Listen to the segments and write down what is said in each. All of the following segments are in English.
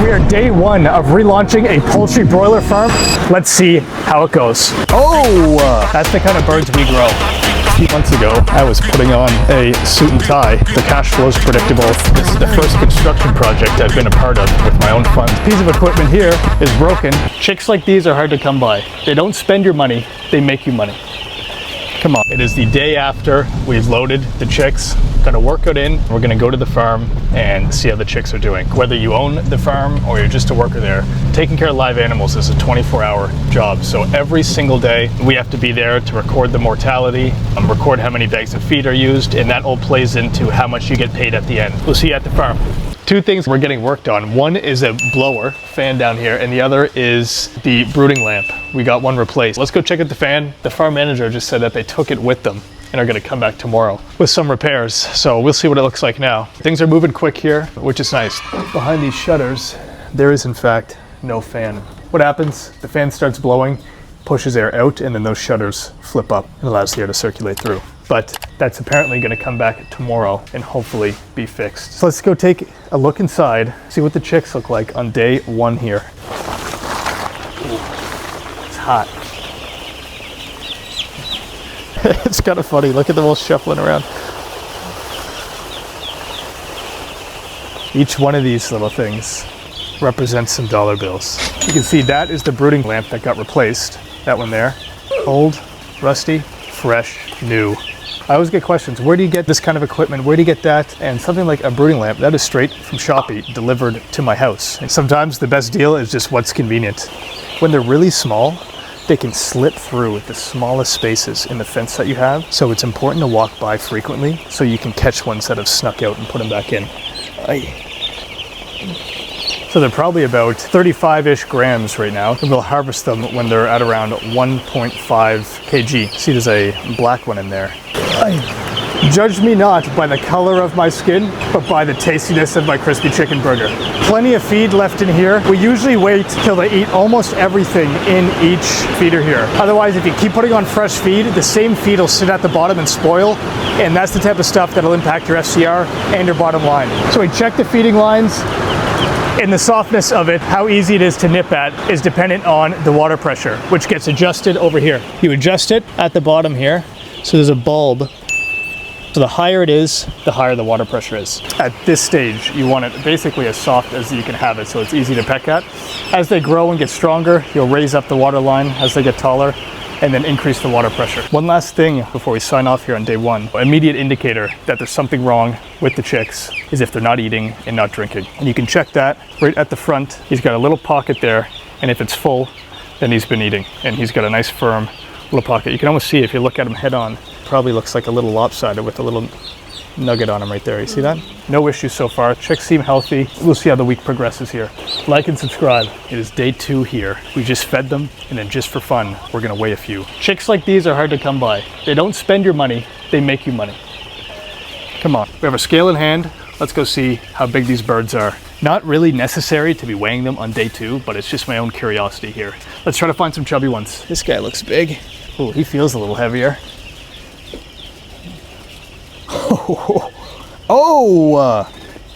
We are day one of relaunching a poultry broiler farm. Let's see how it goes. Oh, that's the kind of birds we grow. A few months ago, I was putting on a suit and tie. The cash flow is predictable. This is the first construction project I've been a part of with my own funds. Piece of equipment here is broken. Chicks like these are hard to come by. They don't spend your money, they make you money. Come on. It is the day after we've loaded the chicks. Gonna work it in. We're gonna go to the farm and see how the chicks are doing. Whether you own the farm or you're just a worker there, taking care of live animals is a 24-hour job. So every single day we have to be there to record the mortality, record how many bags of feed are used, and that all plays into how much you get paid at the end. We'll see you at the farm. Two things we're getting worked on. One is a blower fan down here, and the other is the brooding lamp. We got one replaced. Let's go check out the fan. The farm manager just said that they took it with them and are gonna come back tomorrow with some repairs. So we'll see what it looks like now. Things are moving quick here, which is nice. Behind these shutters, there is in fact no fan. What happens? The fan starts blowing, pushes air out, and then those shutters flip up and allows the air to circulate through. But that's apparently gonna come back tomorrow and hopefully be fixed. So let's go take a look inside, see what the chicks look like on day one here. Ooh, it's hot. It's kind of funny, look at them all shuffling around. Each one of these little things represents some dollar bills. You can see that is the brooding lamp that got replaced. That one there, old, rusty, fresh, new. I always get questions, where do you get this kind of equipment? Where do you get that? And something like a brooding lamp, that is straight from Shopee, delivered to my house. And sometimes the best deal is just what's convenient. When they're really small, they can slip through the smallest spaces in the fence that you have. So it's important to walk by frequently so you can catch ones that have snuck out and put them back in. So they're probably about 35-ish grams right now, and we'll harvest them when they're at around 1.5 kg. See, there's a black one in there. Judge me not by the color of my skin, but by the tastiness of my crispy chicken burger. Plenty of feed left in here. We usually wait till they eat almost everything in each feeder here. Otherwise, if you keep putting on fresh feed, the same feed will sit at the bottom and spoil, and that's the type of stuff that'll impact your FCR and your bottom line. So we check the feeding lines. And the softness of it, how easy it is to nip at, is dependent on the water pressure, which gets adjusted over here. You adjust it at the bottom here, so there's a bulb. So the higher it is, the higher the water pressure is. At this stage, you want it basically as soft as you can have it, so it's easy to peck at. As they grow and get stronger, you'll raise up the water line as they get taller, and then increase the water pressure. One last thing before we sign off here on day one. Immediate indicator that there's something wrong with the chicks is if they're not eating and not drinking. And you can check that right at the front. He's got a little pocket there, and if it's full, then he's been eating. And he's got a nice firm little pocket. You can almost see if you look at him head on, probably looks like a little lopsided with a little nugget on him right there. You see that? No issues so far. Chicks seem healthy. We'll see how the week progresses here. Like and subscribe. It is day 2 here. We just fed them, and then just for fun, we're gonna weigh a few. Chicks like these are hard to come by. They don't spend your money, they make you money. Come on. We have a scale in hand. Let's go see how big these birds are. Not really necessary to be weighing them on day 2, but it's just my own curiosity here. Let's try to find some chubby ones. This guy looks big. Oh, he feels a little heavier.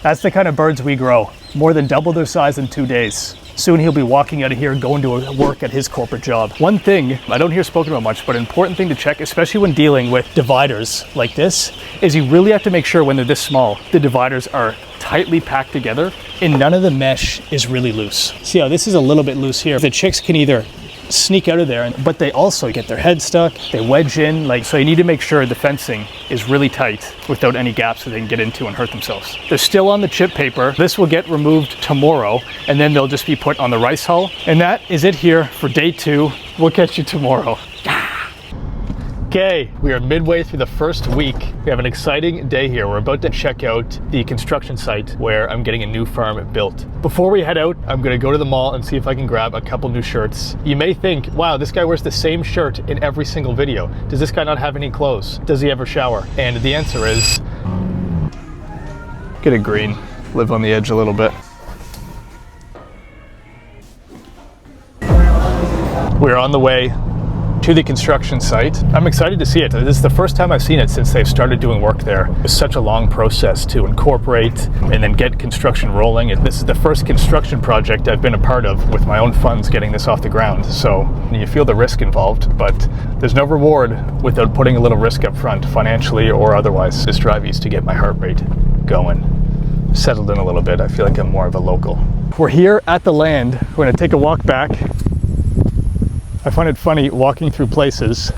That's the kind of birds we grow. More than double their size in 2 days. Soon he'll be walking out of here going to work at his corporate job. One thing I don't hear spoken about much, but an important thing to check, especially when dealing with dividers like this, is you really have to make sure when they're this small, the dividers are tightly packed together and none of the mesh is really loose. See how this is a little bit loose here. The chicks can either sneak out of there, but they also get their head stuck, they wedge in, so you need to make sure the fencing is really tight without any gaps that they can get into and hurt themselves. They're still on the chip paper. This will get removed tomorrow, and then they'll just be put on the rice hull. And that is it here for day 2. We'll catch you tomorrow. Okay, we are midway through the first week. We have an exciting day here. We're about to check out the construction site where I'm getting a new farm built. Before we head out, I'm gonna go to the mall and see if I can grab a couple new shirts. You may think, wow, this guy wears the same shirt in every single video. Does this guy not have any clothes? Does he ever shower? And the answer is, get a green, live on the edge a little bit. We're on the way to the construction site. I'm excited to see it. This is the first time I've seen it since they've started doing work there. It's such a long process to incorporate and then get construction rolling. This is the first construction project I've been a part of with my own funds getting this off the ground. So you feel the risk involved, but there's no reward without putting a little risk up front, financially or otherwise. This drive used to get my heart rate going. Settled in a little bit. I feel like I'm more of a local. We're here at the land. We're going to take a walk back. I find it funny walking through places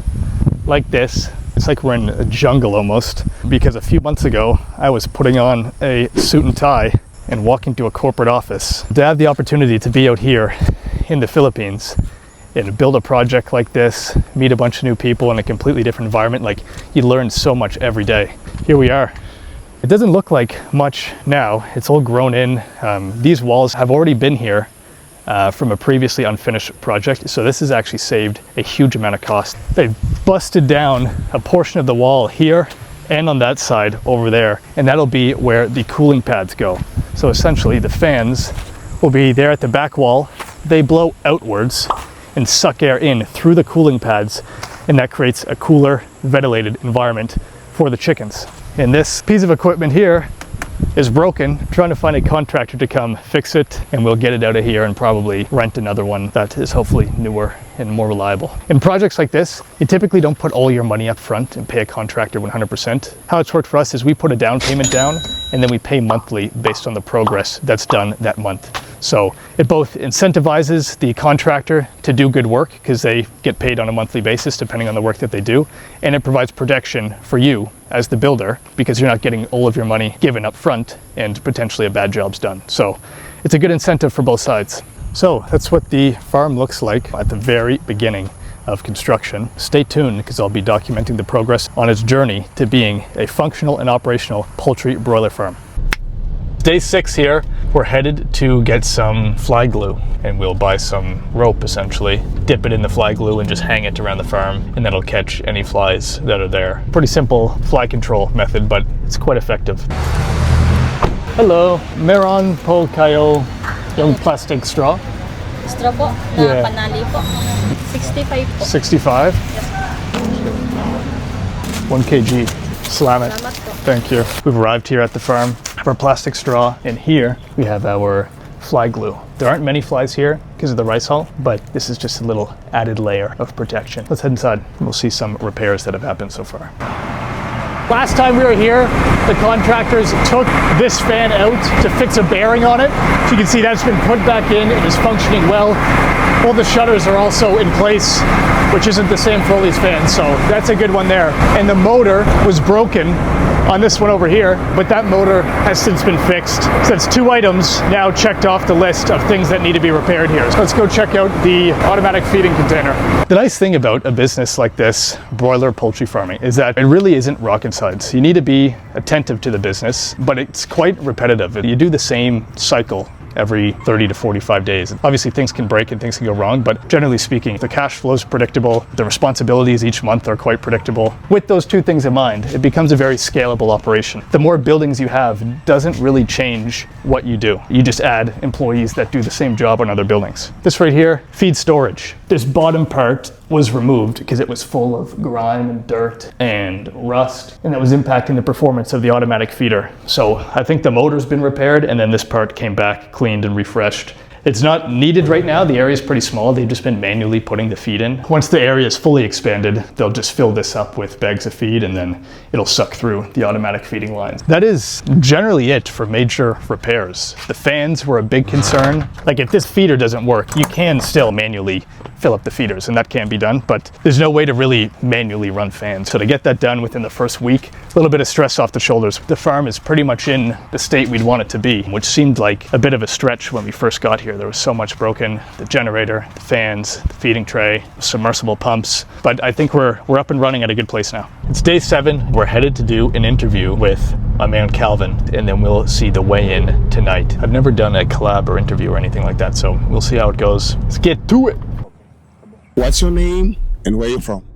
like this. It's like we're in a jungle almost, because a few months ago I was putting on a suit and tie and walking to a corporate office. To have the opportunity to be out here in the Philippines and build a project like this, meet a bunch of new people in a completely different environment, like you learn so much every day. Here we are. It doesn't look like much now. It's all grown in. These walls have already been here from a previously unfinished project, so this has actually saved a huge amount of cost. They've busted down a portion of the wall here and on that side over there, and that'll be where the cooling pads go. So essentially the fans will be there at the back wall. They blow outwards and suck air in through the cooling pads, and that creates a cooler, ventilated environment for the chickens. And this piece of equipment here is broken. I'm trying to find a contractor to come fix it, and we'll get it out of here and probably rent another one that is hopefully newer and more reliable. In projects like this, you typically don't put all your money up front and pay a contractor 100%. How it's worked for us is we put a down payment down and then we pay monthly based on the progress that's done that month. So it both incentivizes the contractor to do good work because they get paid on a monthly basis depending on the work that they do, and it provides protection for you as the builder because you're not getting all of your money given up front and potentially a bad job's done. So it's a good incentive for both sides. So that's what the farm looks like at the very beginning of construction. Stay tuned because I'll be documenting the progress on its journey to being a functional and operational poultry broiler farm. Day 6 here. We're headed to get some fly glue, and we'll buy some rope essentially, dip it in the fly glue and just hang it around the farm, and that'll catch any flies that are there. Pretty simple fly control method, but it's quite effective. Hello, meron po kayo yung plastic straw? Straw po, na panali po. 65 po. 65? Yes. 1 kg. Salamat. Salamat po. Thank you. We've arrived here at the farm. Have our plastic straw, and here we have our fly glue. There aren't many flies here because of the rice hull, but this is just a little added layer of protection. Let's head inside. We'll see some repairs that have happened so far. Last time we were here, the contractors took this fan out to fix a bearing on it. So you can see that's been put back in. It is functioning well. All the shutters are also in place, which isn't the same for all these fans, so that's a good one there. And the motor was broken on this one over here, but that motor has since been fixed. So that's 2 items now checked off the list of things that need to be repaired here. So let's go check out the automatic feeding container. The nice thing about a business like this, broiler poultry farming, is that it really isn't rocket science. You need to be attentive to the business, but it's quite repetitive. You do the same cycle every 30 to 45 days. Obviously things can break and things can go wrong, but generally speaking, the cash flow is predictable. The responsibilities each month are quite predictable. With those 2 things in mind, it becomes a very scalable operation. The more buildings you have doesn't really change what you do. You just add employees that do the same job on other buildings. This right here, feed storage. This bottom part was removed because it was full of grime and dirt and rust, and that was impacting the performance of the automatic feeder. So I think the motor's been repaired, and then this part came back cleaned and refreshed. It's not needed right now. The area is pretty small. They've just been manually putting the feed in. Once the area is fully expanded, they'll just fill this up with bags of feed, and then it'll suck through the automatic feeding lines. That is generally it for major repairs. The fans were a big concern. Like if this feeder doesn't work, you can still manually fill up the feeders, and that can be done, but there's no way to really manually run fans. So to get that done within the first week, a little bit of stress off the shoulders. The farm is pretty much in the state we'd want it to be, which seemed like a bit of a stretch when we first got here. There was so much broken: the generator, the fans, the feeding tray, submersible pumps. But I think we're up and running at a good place now. It's day 7. We're headed to do an interview with my man Calvin, and then we'll see the weigh-in tonight. I've never done a collab or interview or anything like that, so we'll see how it goes. Let's get to it. What's your name and where you from?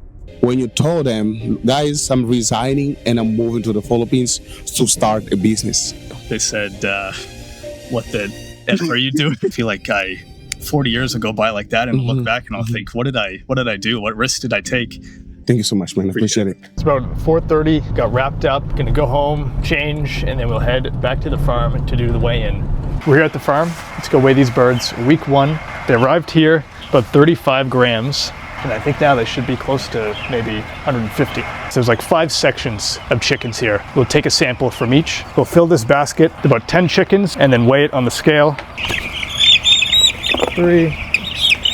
When you told them, guys, I'm resigning and I'm moving to the Philippines to start a business. They said, what the F are you doing? I feel like I 40 years will go by like that, and I'll look back and I'll think, what did I do? What risks did I take? Thank you so much, man. I appreciate it. It's about 4:30, got wrapped up, gonna go home, change, and then we'll head back to the farm to do the weigh-in. We're here at the farm. Let's go weigh these birds. Week 1, they arrived here, about 35 grams. And I think now they should be close to maybe 150. So there's like 5 sections of chickens here. We'll take a sample from each. We'll fill this basket with about 10 chickens and then weigh it on the scale. 3,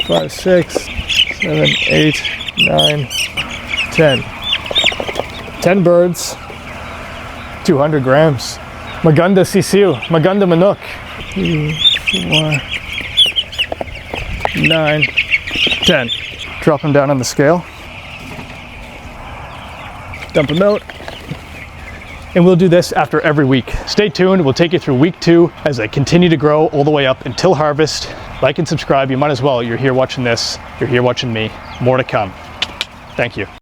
5, 6, 7, 8, 9, 10. 10 birds, 200 grams. Maganda sisiu, maganda manok. 2, 4, 9, 10. Drop them down on the scale. Dump them out. And we'll do this after every week. Stay tuned, we'll take you through week 2 as they continue to grow all the way up until harvest. Like and subscribe, you might as well. You're here watching this, you're here watching me. More to come. Thank you.